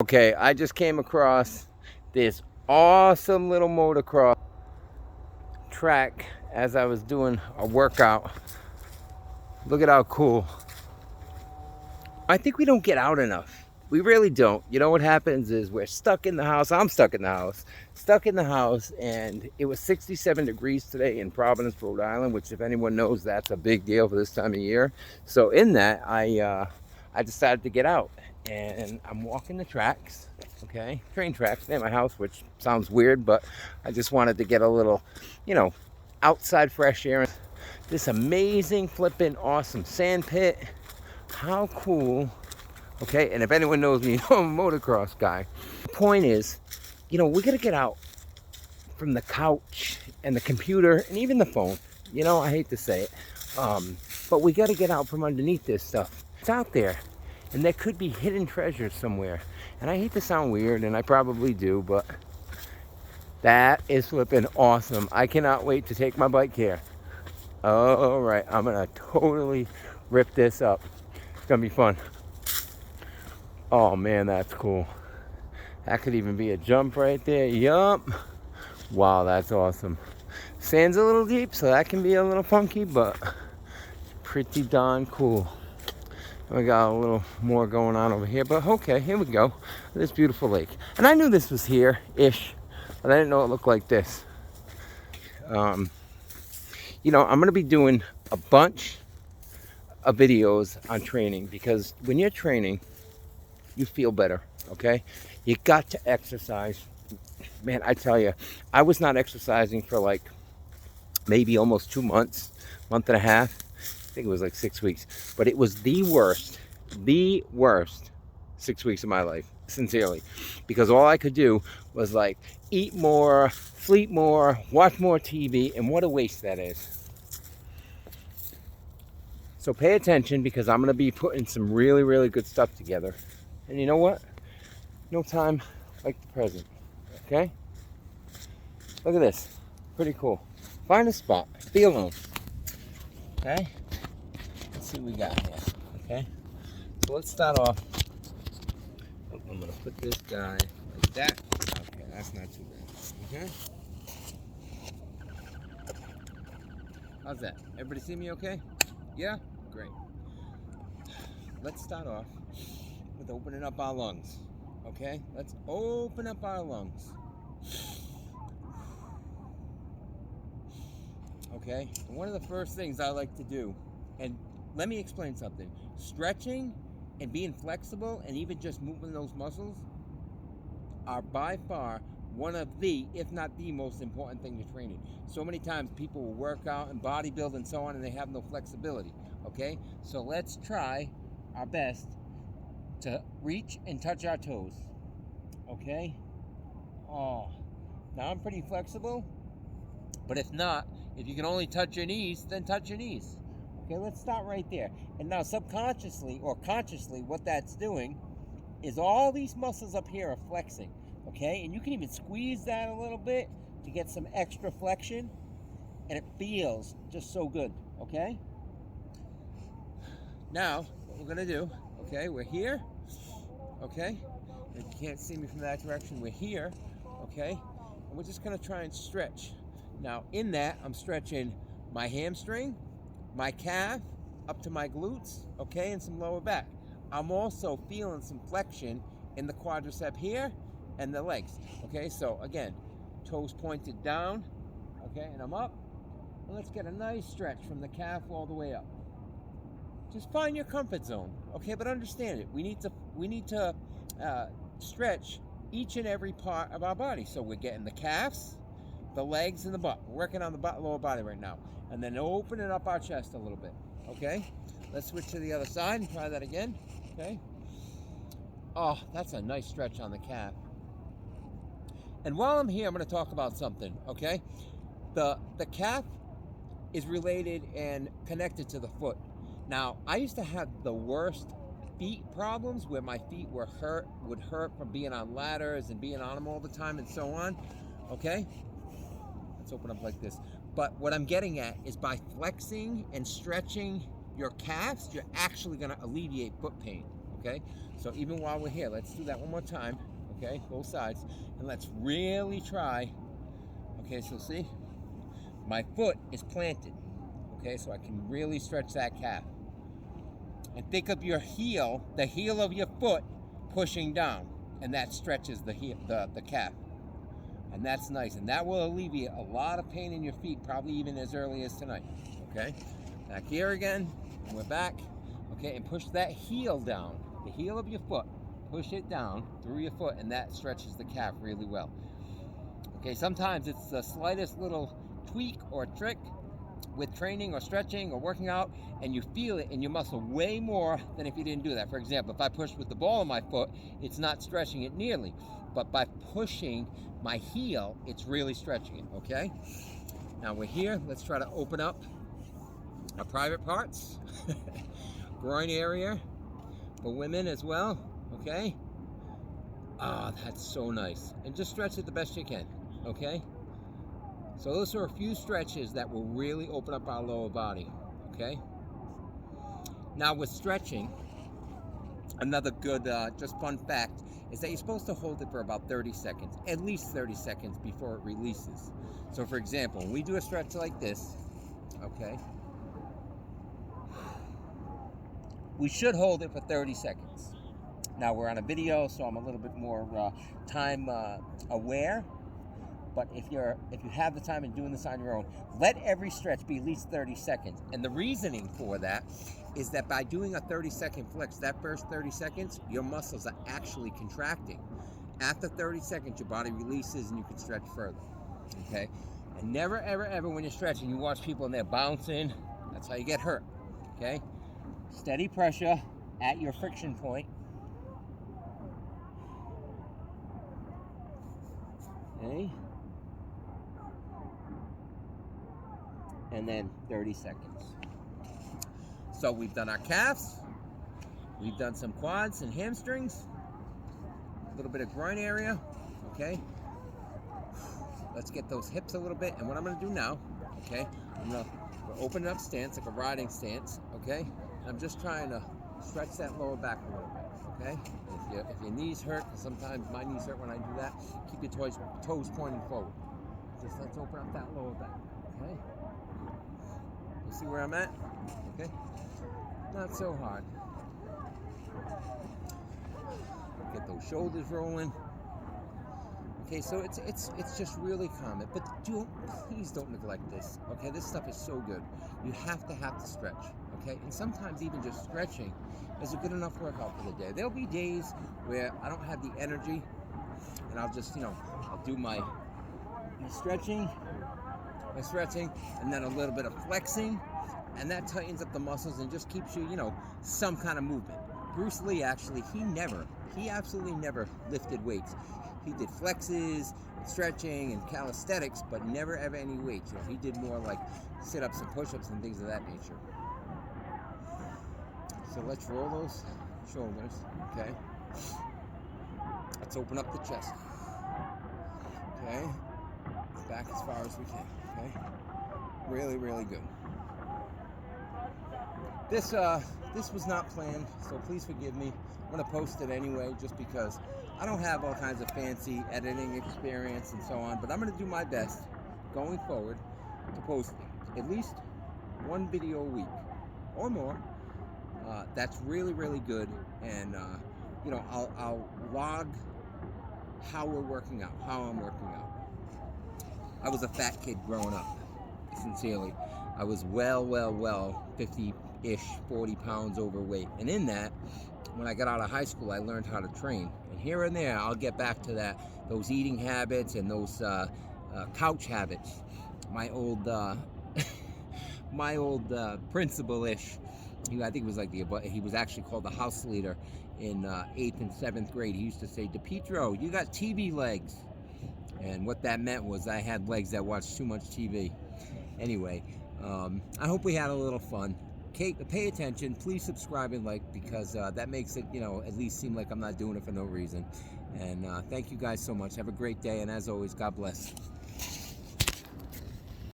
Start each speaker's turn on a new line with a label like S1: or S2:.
S1: Okay, I just came across this awesome little motocross track as I was doing a workout. Look at how cool. I think we don't get out enough. We really don't. You know what happens is we're stuck in the house. I'm stuck in the house. Stuck in the house, and it was 67 degrees today in Providence, Rhode Island, which if anyone knows, that's a big deal for this time of year. So in that, I decided to get out, and I'm walking the tracks, okay? Train tracks near my house, which sounds weird, but I just wanted to get a little, you know, outside fresh air. This amazing flipping awesome sand pit. How cool. Okay, and if anyone knows me, you know I'm a motocross guy. The point is, you know, we gotta get out from the couch and the computer and even the phone. You know, I hate to say it, but we gotta get out from underneath this stuff. It's out there, and there could be hidden treasures somewhere. And I hate to sound weird, and I probably do, but that is flipping awesome. I cannot wait to take my bike here. All right, I'm gonna totally rip this up. It's gonna be fun. Oh man, that's cool. That could even be a jump right there. Yup. Wow, that's awesome. Sand's a little deep, so that can be a little funky, but pretty darn cool. We got a little more going on over here, but okay, here we go. This beautiful lake. And I knew this was here-ish, but I didn't know it looked like this. You know, I'm gonna be doing a bunch of videos on training, because when you're training, you feel better, okay? You got to exercise. Man, I tell you, I was not exercising for like maybe almost 2 months, month and a half. I think it was like 6 weeks, but it was the worst 6 weeks of my life, sincerely, because all I could do was like eat more, sleep more, watch more TV, and what a waste that is. So pay attention, because I'm going to be putting some really, really good stuff together. And you know what? No time like the present. Okay? Look at this. Pretty cool. Find a spot. Be alone. Okay? Let's see what we got here. Okay? So let's start off. I'm going to put this guy like that. Okay, that's not too bad. Okay? How's that? Everybody see me okay? Yeah? Great. Let's start off with opening up our lungs. Okay? Let's open up our lungs. Okay? And one of the first things I like to do, and let me explain something. Stretching and being flexible and even just moving those muscles are by far one of the, if not the most important thing to training. So many times people will work out and bodybuild and so on, and they have no flexibility. Okay? So let's try our best to reach and touch our toes. Okay? Oh, now I'm pretty flexible, but if not, if you can only touch your knees, then touch your knees. Okay, let's start right there. And now subconsciously or consciously, what that's doing is all these muscles up here are flexing. Okay, and you can even squeeze that a little bit to get some extra flexion, and it feels just so good. Okay, now what we're gonna do, okay, we're here. Okay, if you can't see me from that direction, we're here. Okay, and we're just gonna try and stretch. Now in that, I'm stretching my hamstring, my calf, up to my glutes, okay, and some lower back. I'm also feeling some flexion in the quadricep here and the legs. Okay, so again, toes pointed down, okay, and I'm up. And let's get a nice stretch from the calf all the way up. Just find your comfort zone, okay, but understand it. We need to stretch each and every part of our body. So we're getting the calves, the legs, and the butt. We're working on the lower body right now. And then opening up our chest a little bit, okay? Let's switch to the other side and try that again, okay? Oh, that's a nice stretch on the calf. And while I'm here, I'm going to talk about something, okay? The calf is related and connected to the foot. Now, I used to have the worst feet problems where my feet would hurt from being on ladders and being on them all the time and so on, okay? Let's open up like this. But what I'm getting at is by flexing and stretching your calves, you're actually going to alleviate foot pain, okay? So even while we're here, let's do that one more time, okay? Both sides, and let's really try. Okay, so see, my foot is planted, okay? So I can really stretch that calf. And think of your heel, the heel of your foot pushing down, and that stretches the heel, the calf. And that's nice, and that will alleviate a lot of pain in your feet, probably even as early as tonight, okay? Back here again, and we're back, okay? And push that heel down, the heel of your foot, push it down through your foot, and that stretches the calf really well. Okay, sometimes it's the slightest little tweak or trick with training or stretching or working out, and you feel it in your muscle way more than if you didn't do that. For example, if I push with the ball of my foot, it's not stretching it nearly, but by pushing my heel, it's really stretching it, okay? Now we're here, let's try to open up our private parts, groin area for women as well, okay? Ah, that's so nice. And just stretch it the best you can, okay? So those are a few stretches that will really open up our lower body, okay? Now with stretching, another good, just fun fact is that you're supposed to hold it for about 30 seconds, at least 30 seconds before it releases. So for example, when we do a stretch like this, okay, we should hold it for 30 seconds. Now we're on a video, so I'm a little bit more time aware. But if you have the time and doing this on your own, let every stretch be at least 30 seconds. And the reasoning for that is that by doing a 30-second flex, that first 30 seconds, your muscles are actually contracting. After 30 seconds, your body releases and you can stretch further, okay? And never, ever, ever when you're stretching, you watch people and they're bouncing. That's how you get hurt, okay? Steady pressure at your friction point. Okay? And then 30 seconds. So we've done our calves, we've done some quads and hamstrings, a little bit of groin area, okay? Let's get those hips a little bit, and what I'm gonna do now, okay, we're opening up stance, like a riding stance, okay? And I'm just trying to stretch that lower back a little bit, okay? If your knees hurt, because sometimes my knees hurt when I do that, keep your toes pointing forward. Just let's open up that lower back, okay? You see where I'm at? Okay? Not so hard. Get those shoulders rolling. Okay, so it's just really common. But please don't neglect this. Okay, this stuff is so good. You have to stretch. Okay, and sometimes even just stretching is a good enough workout for the day. There'll be days where I don't have the energy, and I'll just I'll do my stretching, and then a little bit of flexing, and that tightens up the muscles and just keeps you, some kind of movement. Bruce Lee, actually, he absolutely never lifted weights. He did flexes, and stretching, and calisthenics, but never ever any weights. He did more like sit-ups and push-ups and things of that nature. So let's roll those shoulders, okay? Let's open up the chest, okay? Back as far as we can, okay? Really, really good. This was not planned, so please forgive me. I'm gonna post it anyway, just because I don't have all kinds of fancy editing experience and so on, but I'm gonna do my best going forward to post at least one video a week or more. That's really, really good, and I'll log how we're working out, how I'm working out. I was a fat kid growing up, sincerely. I was well 50-ish, 40 pounds overweight. And in that, when I got out of high school, I learned how to train. And here and there, I'll get back to that, those eating habits and those couch habits. My old principal-ish, I think it was like he was actually called the house leader in 8th and 7th grade. He used to say, DePietro, you got TV legs. And what that meant was I had legs that watched too much TV. Anyway, I hope we had a little fun. Pay attention. Please subscribe and like, because that makes it, at least seem like I'm not doing it for no reason. And thank you guys so much. Have a great day. And as always, God bless.